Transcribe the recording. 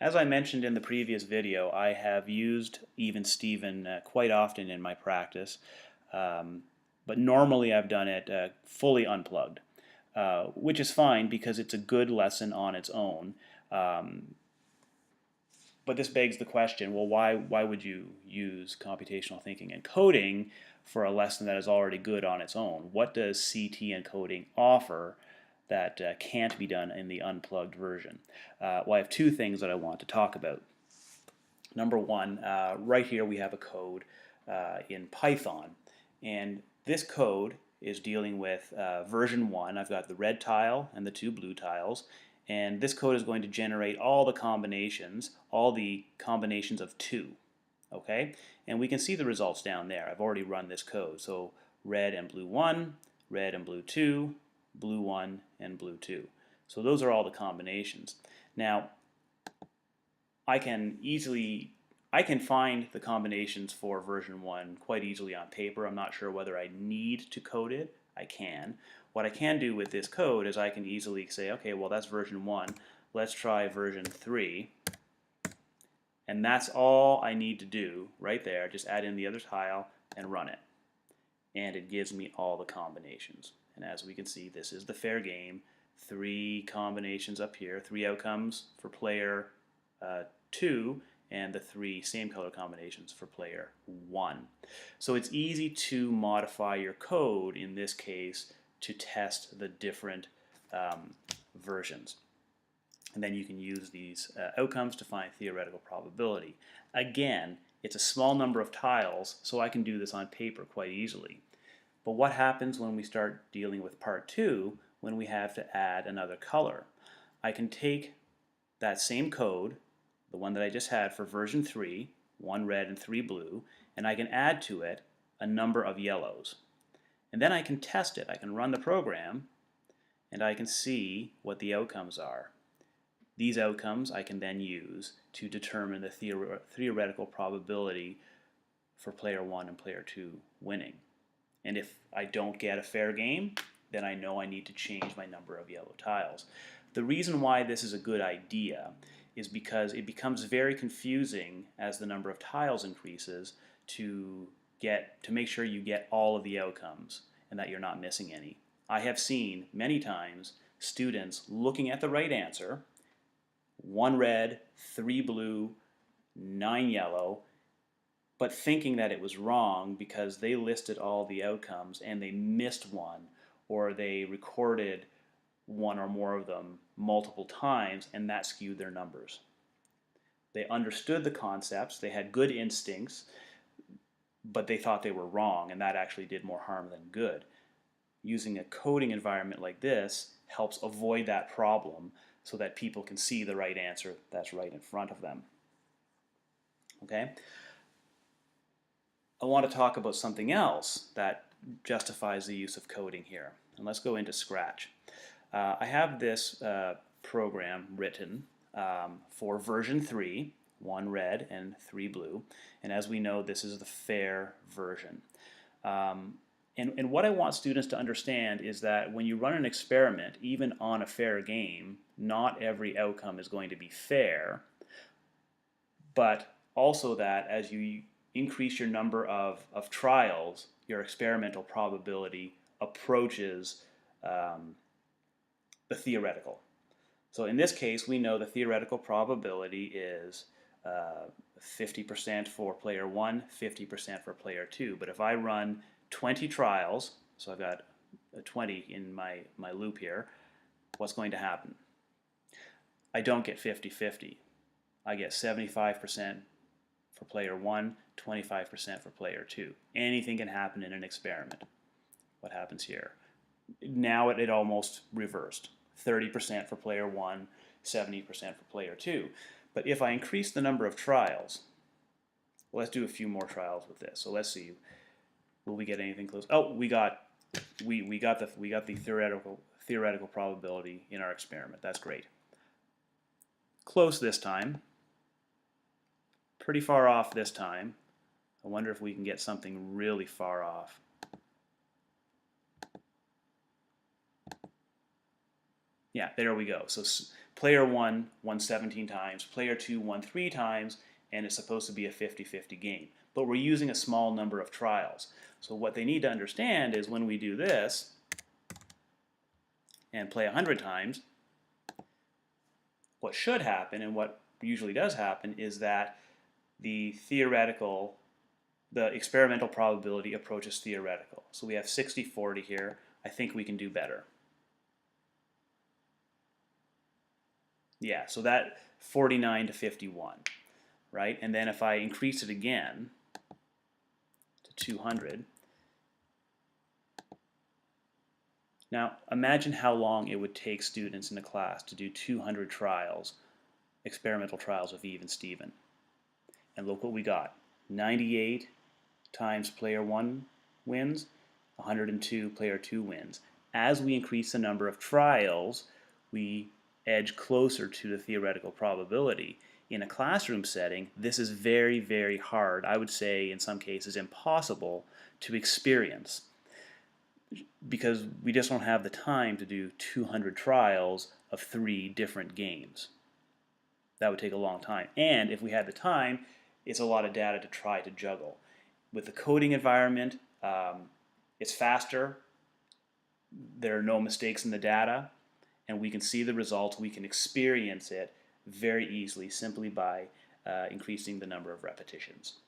As I mentioned in the previous video, I have used Even Steven quite often in my practice, but normally I've done it fully unplugged, which is fine because it's a good lesson on its own. Um, but this begs the question, well, why would you use computational thinking and coding for a lesson that is already good on its own? What does CT and coding offer that can't be done in the unplugged version? Well, I have two things that I want to talk about. Number one, right here we have a code in Python, and this code is dealing with version 1. I've got the red tile and the two blue tiles, and this code is going to generate all the combinations of 2. Okay, and we can see the results down there. I've already run this code. So red and blue 1, red and blue 2, blue 1, and blue 2. So those are all the combinations. Now, I can find the combinations for version 1 quite easily on paper. I'm not sure whether I need to code it. I can. What I can do with this code is I can easily say, okay, well, that's version 1. Let's try version 3. And that's all I need to do right there. Just add in the other tile and run it. And it gives me all the combinations. And as we can see, this is the fair game. 3 combinations up here, 3 outcomes for player 2, and the 3 same color combinations for player 1. So it's easy to modify your code in this case to test the different versions. And then you can use these outcomes to find theoretical probability. Again, it's a small number of tiles, so I can do this on paper quite easily. But what happens when we start dealing with part 2, when we have to add another color? I can take that same code, the one that I just had for version 3, 1 red and 3 blue, and I can add to it a number of yellows. And then I can test it. I can run the program, and I can see what the outcomes are. These outcomes I can then use to determine the theoretical probability for player 1 and player 2 winning. And if I don't get a fair game, then I know I need to change my number of yellow tiles. The reason why this is a good idea is because it becomes very confusing as the number of tiles increases to make sure you get all of the outcomes and that you're not missing any. I have seen many times students looking at the right answer, 1 red, 3 blue, 9 yellow, but thinking that it was wrong because they listed all the outcomes and they missed one, or they recorded one or more of them multiple times, and that skewed their numbers. They understood the concepts, they had good instincts, but they thought they were wrong, and that actually did more harm than good. Using a coding environment like this helps avoid that problem so that people can see the right answer that's right in front of them. Okay? I want to talk about something else that justifies the use of coding here. And let's go into Scratch. I have this program written for version 3, 1 red and 3 blue. And as we know, this is the fair version. And what I want students to understand is that when you run an experiment, even on a fair game, not every outcome is going to be fair, but also that as you increase your number of trials, your experimental probability approaches the theoretical. So in this case, we know the theoretical probability is 50% for player 1, 50% for player 2. But if I run 20 trials, so I've got a 20 in my loop here, what's going to happen? I don't get 50-50. I get 75% for player 1, 25% for player 2. Anything can happen in an experiment. What happens here? Now it almost reversed. 30% for player 1, 70% for player 2. But if I increase the number of trials, let's do a few more trials with this. So let's see, will we get anything close? Oh, we got the theoretical probability in our experiment. That's great. Close this time. Pretty far off this time. I wonder if we can get something really far off. Yeah, there we go. So player 1 won 17 times, player 2 won 3 times, and it's supposed to be a 50-50 game. But we're using a small number of trials. So what they need to understand is when we do this and play 100 times, what should happen and what usually does happen is that the experimental probability approaches theoretical. So we have 60-40 here. I think we can do better. Yeah, so that 49-51, right? And then if I increase it again to 200, now imagine how long it would take students in a class to do 200 trials, experimental trials of Even Steven. And look what we got. 98 times player 1 wins, 102 player 2 wins. As we increase the number of trials, we edge closer to the theoretical probability. In a classroom setting, this is very, very hard. I would say in some cases impossible to experience because we just don't have the time to do 200 trials of 3 different games. That would take a long time. And if we had the time, it's a lot of data to try to juggle. With the coding environment, it's faster. There are no mistakes in the data. And we can see the results, we can experience it very easily simply by increasing the number of repetitions.